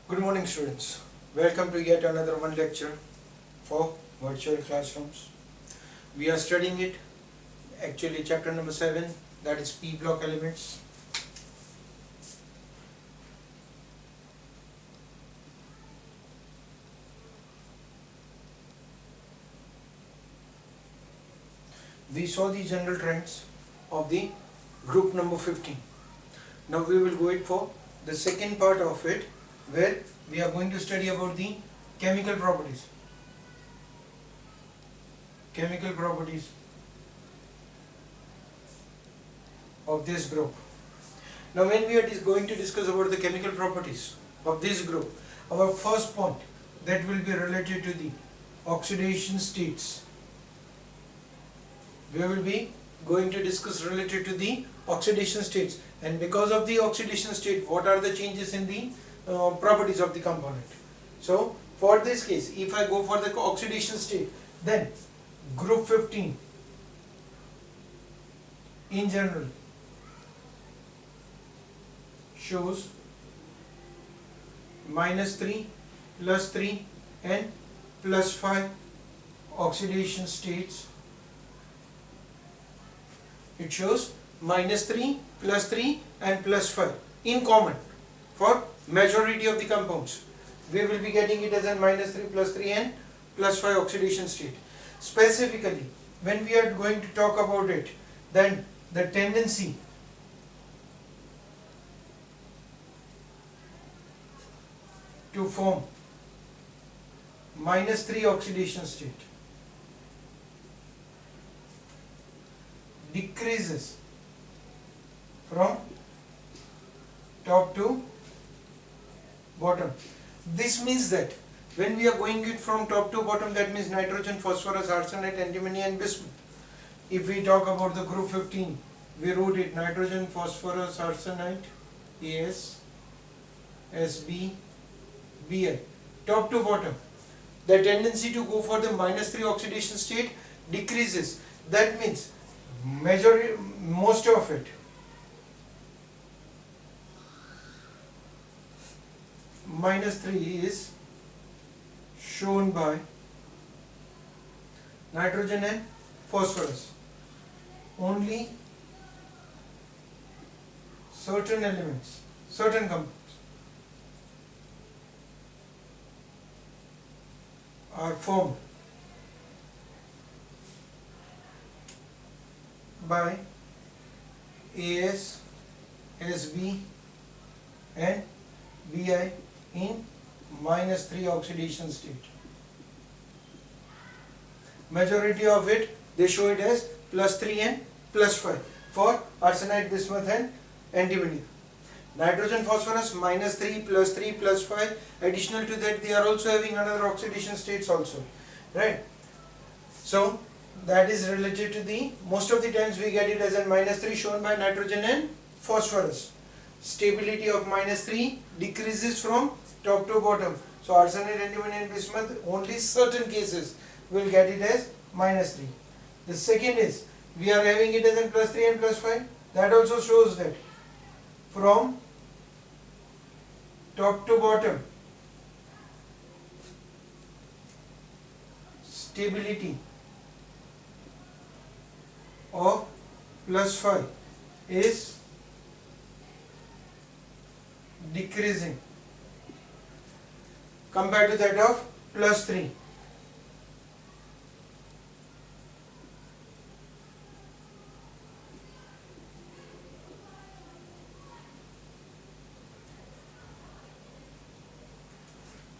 Good morning, students. Welcome to yet another one lecture for virtual classrooms. We are studying it, actually chapter number 7, that is P block elements. We saw the general trends of the group number 15. Now we will go it for the second part of it, where we are going to study about the chemical properties. Chemical properties of this group. Now when we are going to discuss about the chemical properties of this group, our first point that will be related to the oxidation states. We will be going to discuss related to the oxidation states, and because of the oxidation state, what are the changes in the properties of the component. So for this case, if I go for the oxidation state, then group 15 in general shows -3, +3 and +5 oxidation states. It shows -3, +3 and +5 in common for majority of the compounds. We will be getting it as a -3, +3 and +5 oxidation state. Specifically, when we are going to talk about it, then the tendency to form -3 oxidation state decreases from top to bottom. This means that when we are going it from top to bottom, that means nitrogen, phosphorus, arsenate, antimony and bismuth. If we talk about the group 15, we wrote it nitrogen, phosphorus, arsenate, As, Sb, Bi, top to bottom. The tendency to go for the -3 oxidation state decreases. That means most of it -3 is shown by nitrogen and phosphorus. Only certain elements, certain compounds are formed by As, Sb and Bi in -3 oxidation state. Majority of it, they show it as +3 and +5 for arsenite, bismuth and antimony. Nitrogen, phosphorus -3, +3, +5. Additional to that, they are also having another oxidation states also, right? So that is related to the, most of the times we get it as a -3 shown by nitrogen and phosphorus. Stability of -3 decreases from top to bottom. So arsenate, antimony and bismuth, only certain cases will get it as -3. The second is, we are having it as a +3 and +5. That also shows that from top to bottom, stability of +5 is decreasing compared to that of +3.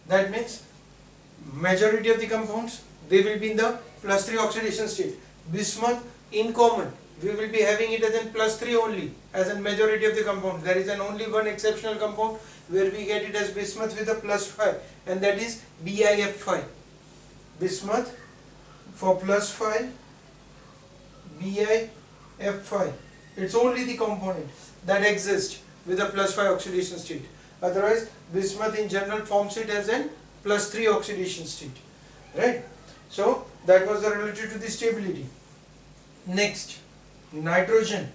That means majority of the compounds, they will be in the +3 oxidation state. Bismuth in common, we will be having it as in +3 only, as in majority of the compounds. There is an only one exceptional compound where we get it as bismuth with a +5, and that is BiF5. Bismuth for +5, BiF5. It's only the component that exists with a +5 oxidation state. Otherwise, bismuth in general forms it as an +3 oxidation state, right? So that was the related to the stability. Next, nitrogen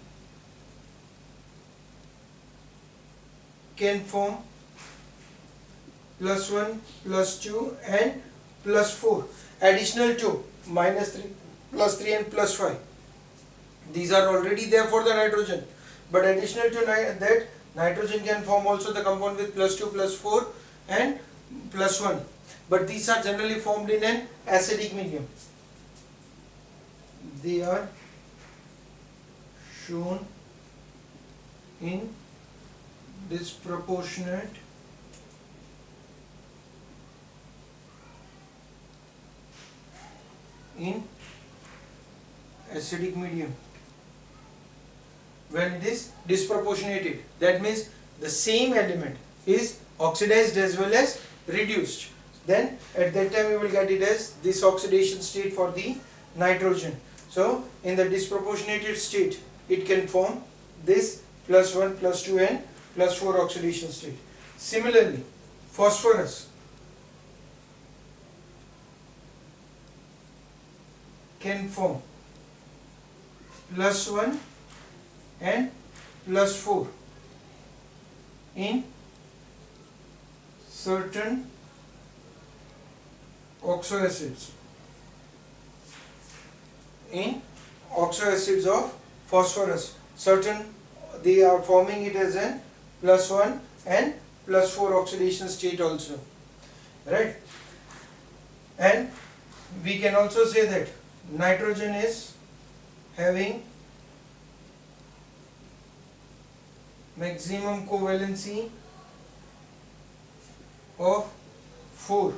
can form plus 1 plus 2 and plus 4. Additional 2 minus 3 plus 3 and plus 5. These are already there for the nitrogen, but additional to that, nitrogen can form also the compound with plus 2 plus 4 and plus 1, but these are generally formed in an acidic medium. They are shown in disproportionate in acidic medium. When it is disproportionated, that means the same element is oxidized as well as reduced, then at that time we will get it as this oxidation state for the nitrogen. So in the disproportionated state it can form this plus 1 plus 2 and plus 4 oxidation state. Similarly, phosphorus can form plus 1 and plus 4 in certain oxoacids. In oxoacids of phosphorus, certain they are forming it as an plus 1 and plus 4 oxidation state also, right? And we can also say that nitrogen is having maximum covalency of 4,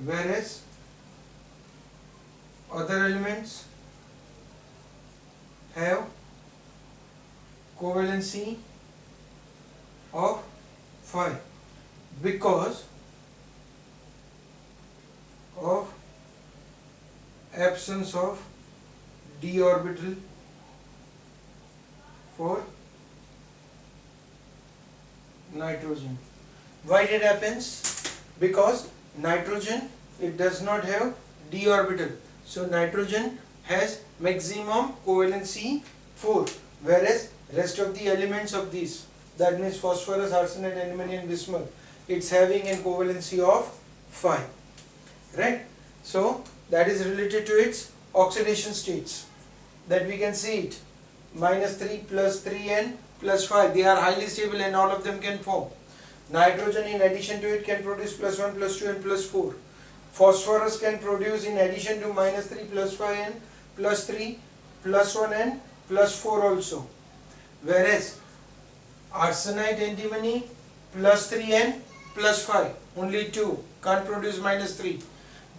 whereas other elements have covalency of 5 because of absence of d orbital for nitrogen. Why that happens? Because nitrogen, it does not have d orbital, so nitrogen has maximum covalency 4, whereas rest of the elements of these, that means phosphorus, arsenate, antimony and bismuth, it's having a covalency of 5, right? So that is related to its oxidation states, that we can see it minus 3 plus 3 and plus 5, they are highly stable and all of them can form. Nitrogen in addition to it can produce plus 1 plus 2 and plus 4. Phosphorus can produce in addition to minus 3 plus 5 and plus 3 plus 1 and plus 4 also, whereas arsenite, antimony plus 3 and plus 5, only 2, can't produce minus 3.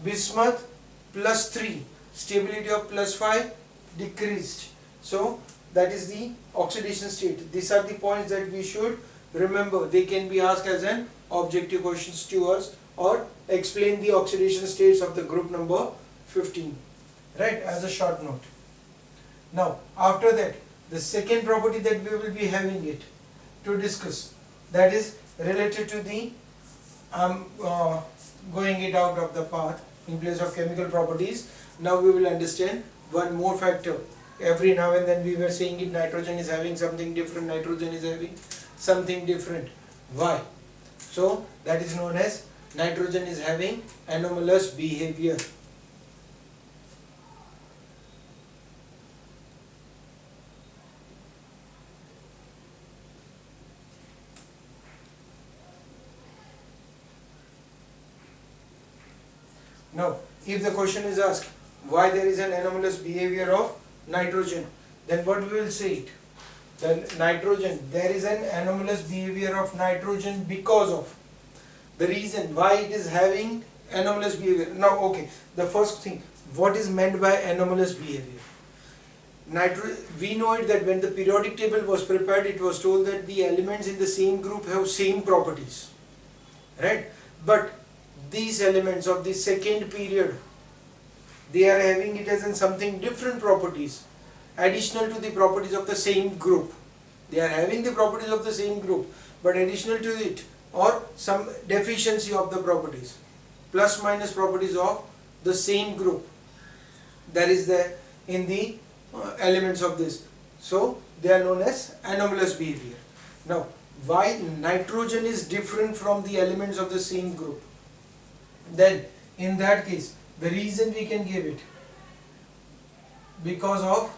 Bismuth plus 3, stability of plus 5 decreased. So that is the oxidation state. These are the points that we should remember. They can be asked as an objective questions to us, or explain the oxidation states of the group number 15, right, as a short note. Now after that, the second property that we will be having it to discuss, that is related to the going it out of the path in place of chemical properties. Now we will understand one more factor. Every now and then we were saying it, nitrogen is having something different, nitrogen is having something different. Why? So that is known as nitrogen is having anomalous behavior. Now, if the question is asked why there is an anomalous behavior of nitrogen, then what we will say it? Then nitrogen, there is an anomalous behavior of nitrogen because of the reason why it is having anomalous behavior. Now, okay, the first thing, what is meant by anomalous behavior? We know it that when the periodic table was prepared, it was told that the elements in the same group have same properties, right? But these elements of the second period, they are having it as in something different properties, additional to the properties of the same group. They are having the properties of the same group, but additional to it, or some deficiency of the properties, plus minus properties of the same group, that is there in the elements of this. So they are known as anomalous behavior. Now why nitrogen is different from the elements of the same group, then in that case the reason we can give it because of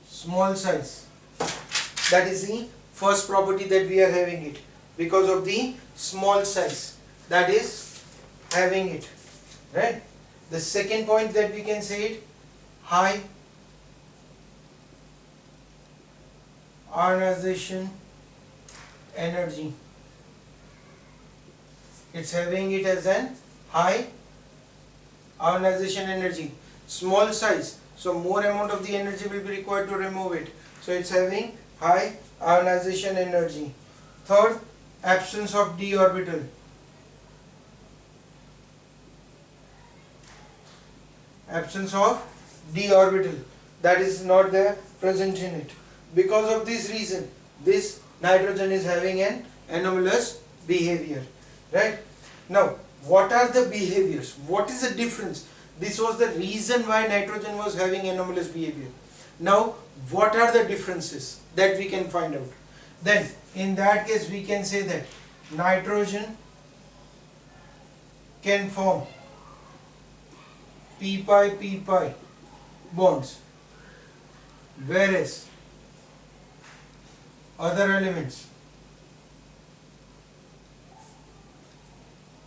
small size. That is the first property that we are having it, because of the small size that is having it, right? The second point that we can say it, high ionization energy. It's having it as an high ionization energy, small size, so more amount of the energy will be required to remove it, so it's having high ionization energy. Third, absence of d orbital. Absence of d orbital, that is not there present in it. Because of this reason, this nitrogen is having an anomalous behavior, right? Now, what are the behaviors? What is the difference? This was the reason why nitrogen was having anomalous behavior. Now, what are the differences that we can find out? Then, in that case, we can say that nitrogen can form p-pi bonds, whereas other elements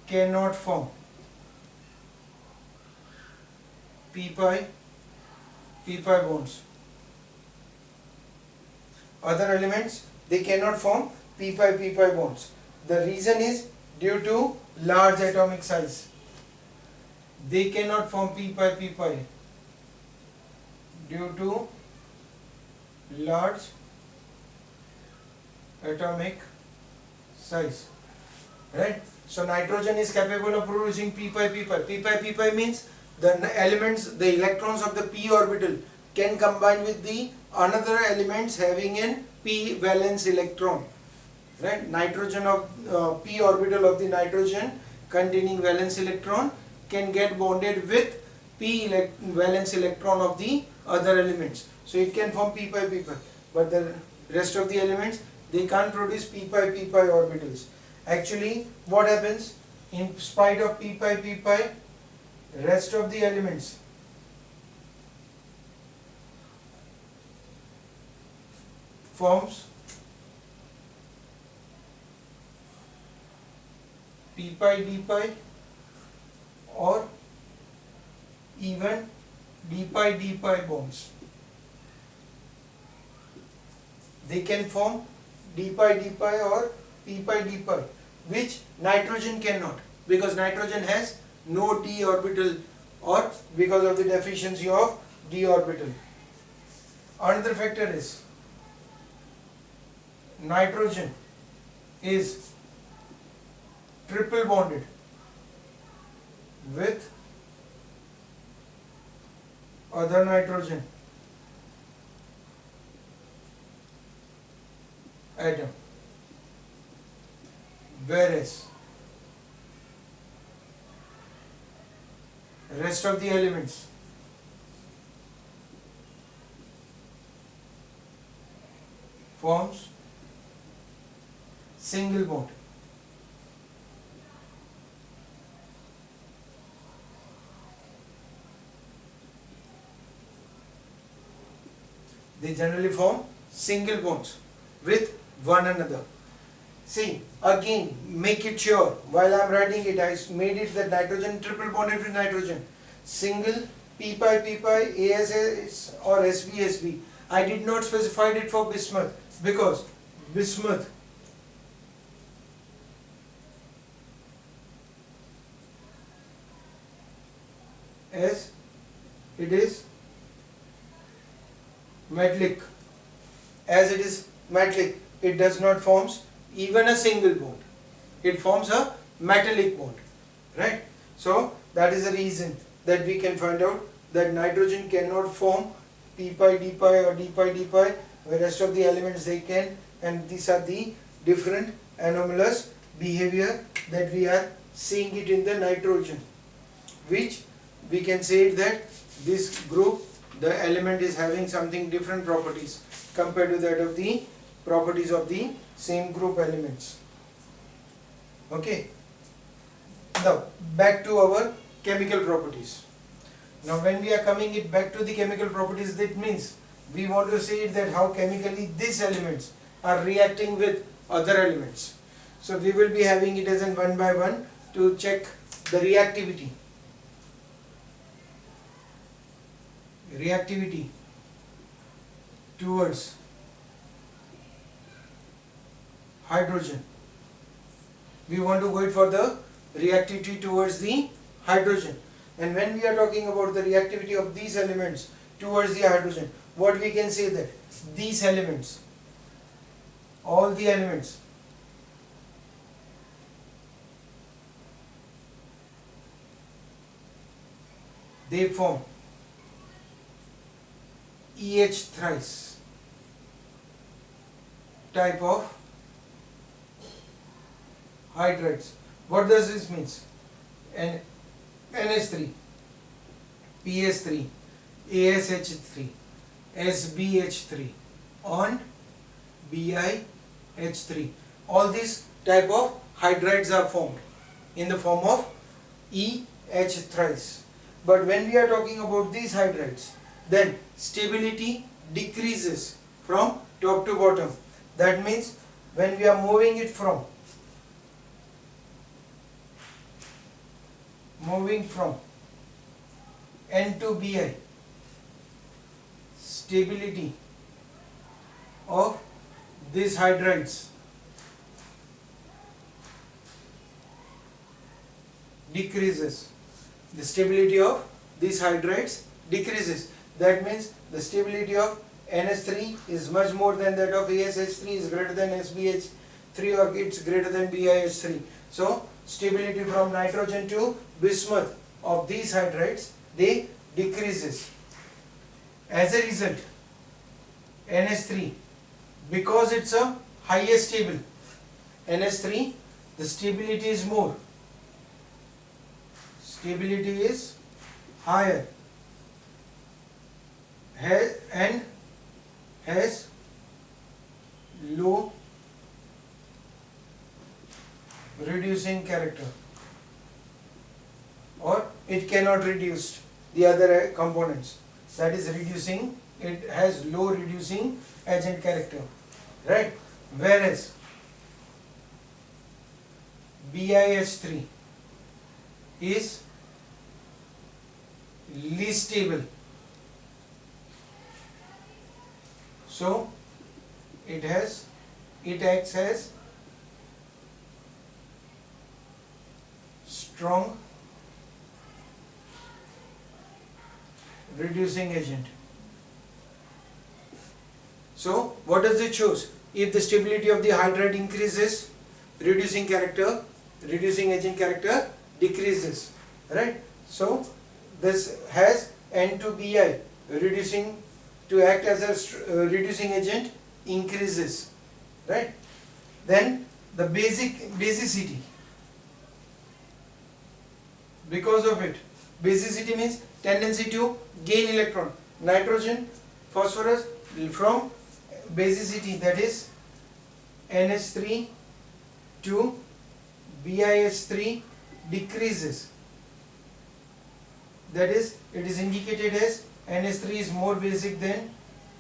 cannot form p-pi bonds. Other elements, they cannot form p-pi bonds. The reason is due to large atomic size. They cannot form p-pi due to large atomic size, right? So nitrogen is capable of producing p-pi. P-pi means the elements, the electrons of the p orbital can combine with the another elements having an p valence electron, right? Nitrogen of p orbital of the nitrogen containing valence electron can get bonded with p valence electron of the other elements, so it can form p-pi, but the rest of the elements, they can't produce p-pi orbitals. Actually, what happens, in spite of p-pi, rest of the elements forms p-pi d-pi or even d-pi bonds. They can form d-pi or p-pi, which nitrogen cannot, because nitrogen has no d orbital, or because of the deficiency of d orbital. Another factor is nitrogen is triple bonded with other nitrogen atom, whereas rest of the elements forms single bond. They generally form single bonds with one another. See, again, make it sure, while I am writing it, I made it that nitrogen triple bonded with nitrogen, single p-pi, ASS or SB. I did not specify it for bismuth, because bismuth as it is metallic, it does not forms even a single bond, it forms a metallic bond, right? So that is the reason that we can find out that nitrogen cannot form p-pi d-pi or d-pi d-pi, where rest of the elements they can, and these are the different anomalous behavior that we are seeing it in the nitrogen, which we can say that this group the element is having something different properties compared to that of the properties of the same group elements. Okay. Now back to our chemical properties. Now when we are coming it back to the chemical properties, that means we want to see that how chemically these elements are reacting with other elements. So we will be having it as an one by one to check the reactivity. Reactivity towards hydrogen. We want to wait for the reactivity towards the hydrogen. And when we are talking about the reactivity of these elements towards the hydrogen, what we can say that these elements, all the elements, they form EH thrice type of hydrides. What does this mean? NH3, PS3, ASH3, SBH3 and BiH3. All these type of hydrides are formed in the form of EH thrice. But when we are talking about these hydrides, then stability decreases from top to bottom. That means when we are moving it from N to Bi, stability of these hydrides decreases. The stability of these hydrides decreases. That means the stability of NH3 is much more than that of ASH3, is greater than SBH3, or it's greater than BiH3. So stability from nitrogen to bismuth of these hydrides, they decreases. As a result, NH3, because it's a higher stable, NH3, the stability is more. Stability is higher and has low reducing character, or it cannot reduce the other components, that is reducing, it has low reducing agent character, right? Whereas BiH3 is least stable, so it acts as strong reducing agent. So what does it shows? If the stability of the hydride increases, reducing agent character decreases, right? So this has N2Bi, reducing to act as a reducing agent increases, right? Then the basicity, because of it, basicity means tendency to gain electron. Nitrogen, phosphorus, from basicity, that is NH3 to BiH3 decreases. That is, it is indicated as NH3 is more basic than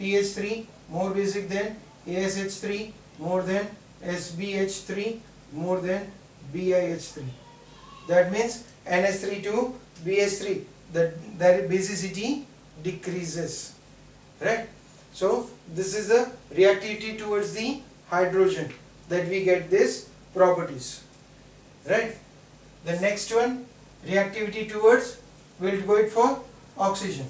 PH3, more basic than ASH3, more than SBH3, more than BiH3. That means NH3 to BH3, that basicity decreases, right? So this is the reactivity towards the hydrogen, that we get these properties, right? The next one, reactivity towards, we'll go it for oxygen.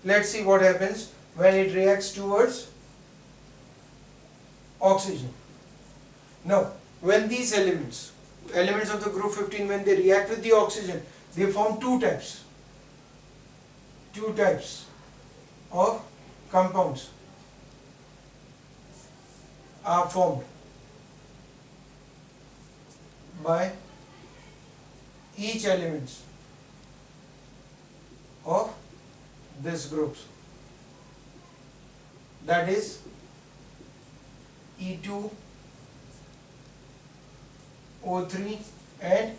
Let's see what happens when it reacts towards oxygen. Now, when these elements of the group 15, when they react with the oxygen, they form two types of compounds are formed by each elements of these groups. that is E2O3 and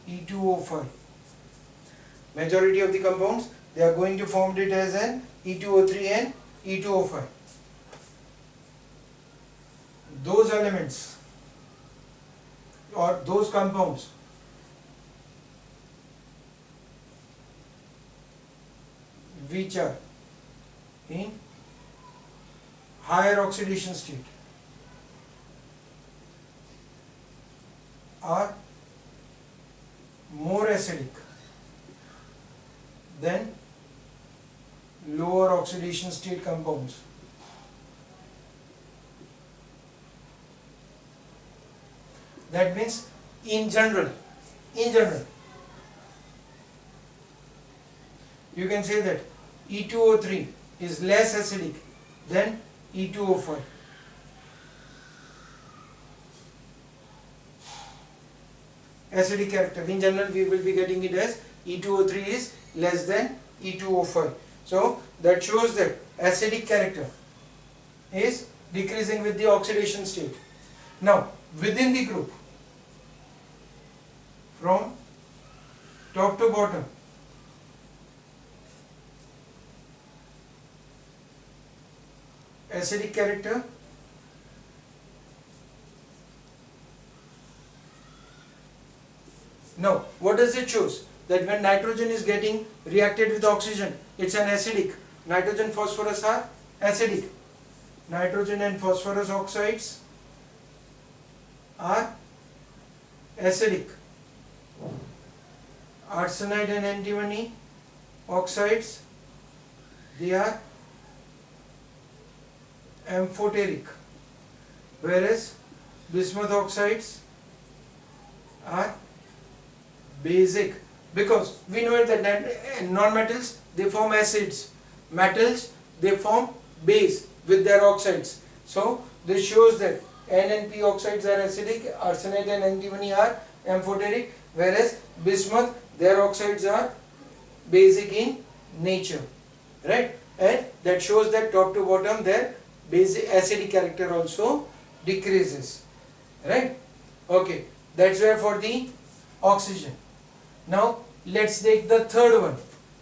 E2O5. Majority of the compounds, they are going to form it as an E2O3 and E2O5. Those elements or those compounds which are in higher oxidation state are more acidic than lower oxidation state compounds. That means in general, you can say that E2O3 is less acidic than E2O5. Acidic character, in general we will be getting it as E2O3 is less than E2O5. So that shows that acidic character is decreasing with the oxidation state. Now within the group, from top to bottom, acidic character now what does it shows? That when nitrogen is getting reacted with oxygen, it's an acidic. Nitrogen phosphorus are acidic. Nitrogen and phosphorus oxides are acidic. Arsenide and antimony oxides, they are amphoteric, whereas bismuth oxides are basic, because we know that non-metals, they form acids, metals, they form base with their oxides. So this shows that N and P oxides are acidic, arsenide and antimony are amphoteric, whereas bismuth, their oxides are basic in nature, right? And that shows that top to bottom their basic acidic character also decreases, right? Okay, that's why for the oxygen. Now let's take the third one,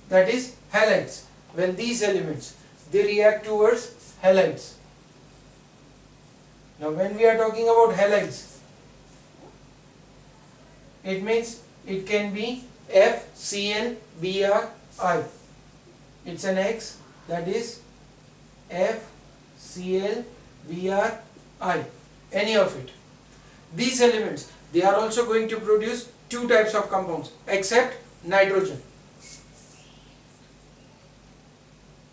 that is halides. When these elements, they react towards halides. Now when we are talking about halides, it means it can be FClBrI. It's an X, that is FClBrI, any of it. These elements, they are also going to produce two types of compounds except nitrogen.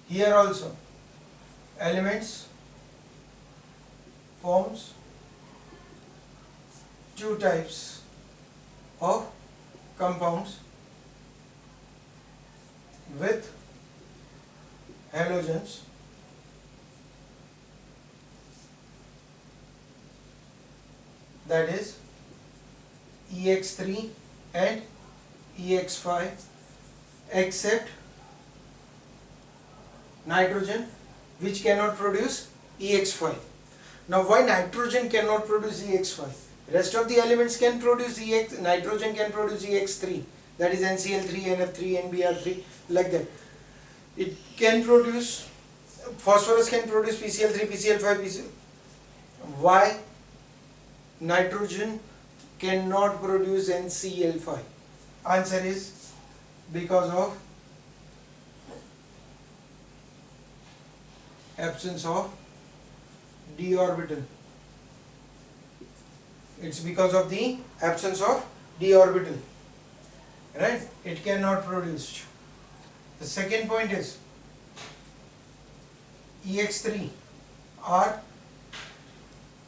Here also elements forms two types of compounds with halogens, that is EX3 and EX5, except nitrogen, which cannot produce EX5. Now why nitrogen cannot produce EX5? Rest of the elements can produce EX, nitrogen can produce EX3, that is NCl3, NF3, NBr3, like that. It can produce, phosphorus can produce PCl3, PCl5, PCl. Why nitrogen cannot produce NCl5? Answer is because of absence of d orbital. It's because of the absence of d orbital, right? It cannot produce. The second point is EX3 are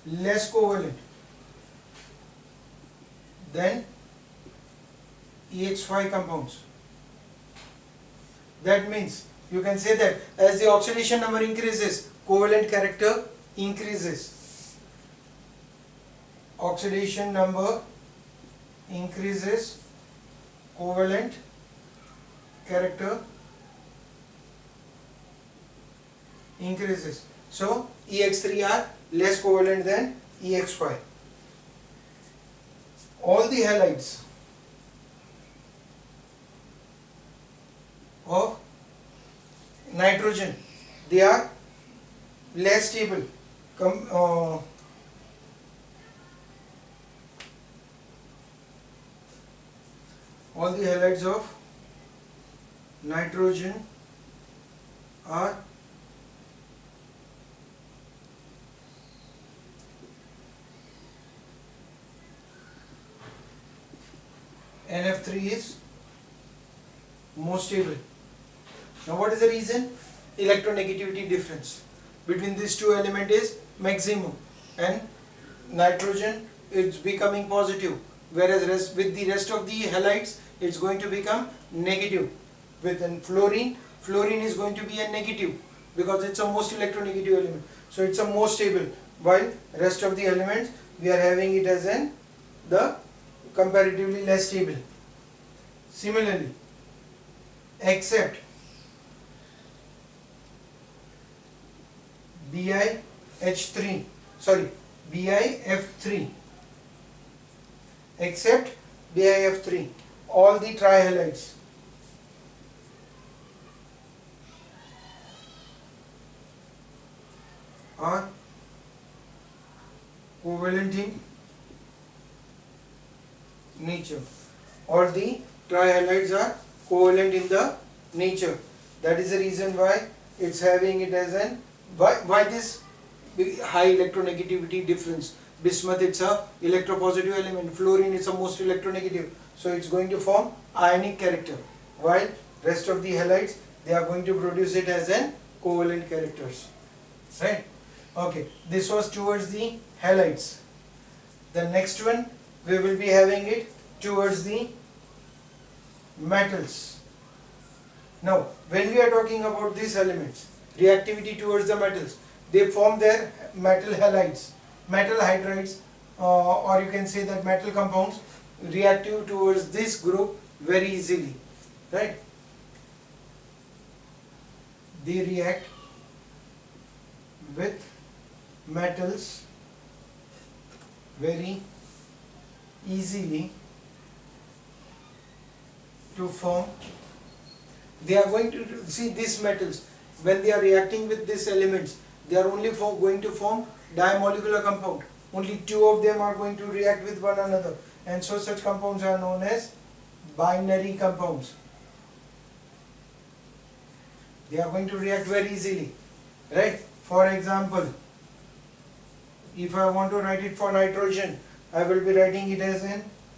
less covalent than EX5 compounds. That means you can say that as the oxidation number increases, covalent character increases. Oxidation number increases, covalent character increases. So EX3 are less covalent than EX5. All the halides of nitrogen, they are less stable. All the halides of nitrogen are NF3 is most stable. Now what is the reason? Electronegativity difference between these two elements is maximum, and nitrogen is becoming positive, whereas with the rest of the halides it's going to become negative. With fluorine is going to be a negative because it's a most electronegative element, so it's a most stable, while rest of the elements we are having it as the comparatively less stable. Similarly, except BiF3, except BiF3, all the trihalides are covalent in nature. All the trihalides are covalent in the nature. That is the reason why it's having it as why this high electronegativity difference. Bismuth, it's a electropositive element. Fluorine is a most electronegative, so it's going to form ionic character, while rest of the halides, they are going to produce it as covalent characters, right? Okay, this was towards the halides. The next one we will be having it towards the metals. Now when we are talking about these elements, reactivity towards the metals, they form their metal halides, metal hydrides, or you can say that metal compounds reactive towards this group very easily, right? They react with metals very easily to form. They are going to see these metals, when they are reacting with these elements, they are only going to form dimolecular compound. Only two of them are going to react with one another, and so such compounds are known as binary compounds. They are going to react very easily, right? For example, if I want to write it for nitrogen, I will be writing it as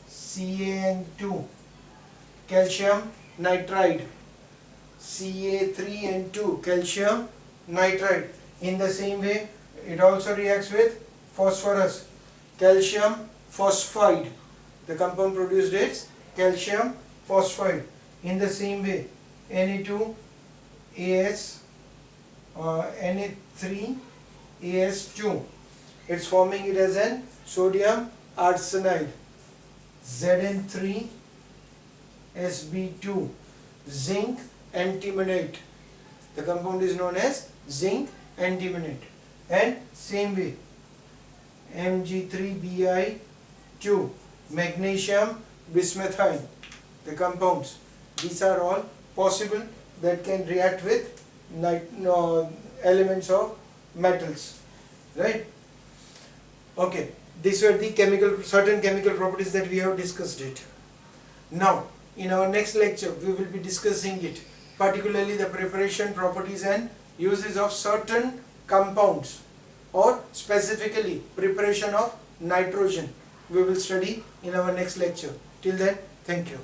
CaN2, calcium nitride, Ca3N2, calcium nitride. In the same way, it also reacts with phosphorus, calcium phosphide. The compound produced is calcium phosphide. In the same way, Na2AS, Na3AS2, it's forming it as sodium arsenide, Zn3Sb2, zinc antimonate. The compound is known as zinc antimonate. And same way, Mg3Bi2, magnesium bismuthine. The compounds, these are all possible that can react with elements of metals, right? Okay, these were the certain chemical properties that we have discussed it. Now in our next lecture we will be discussing it, particularly the preparation, properties and uses of certain compounds, or specifically preparation of nitrogen. We will study in our next lecture. Till then, thank you.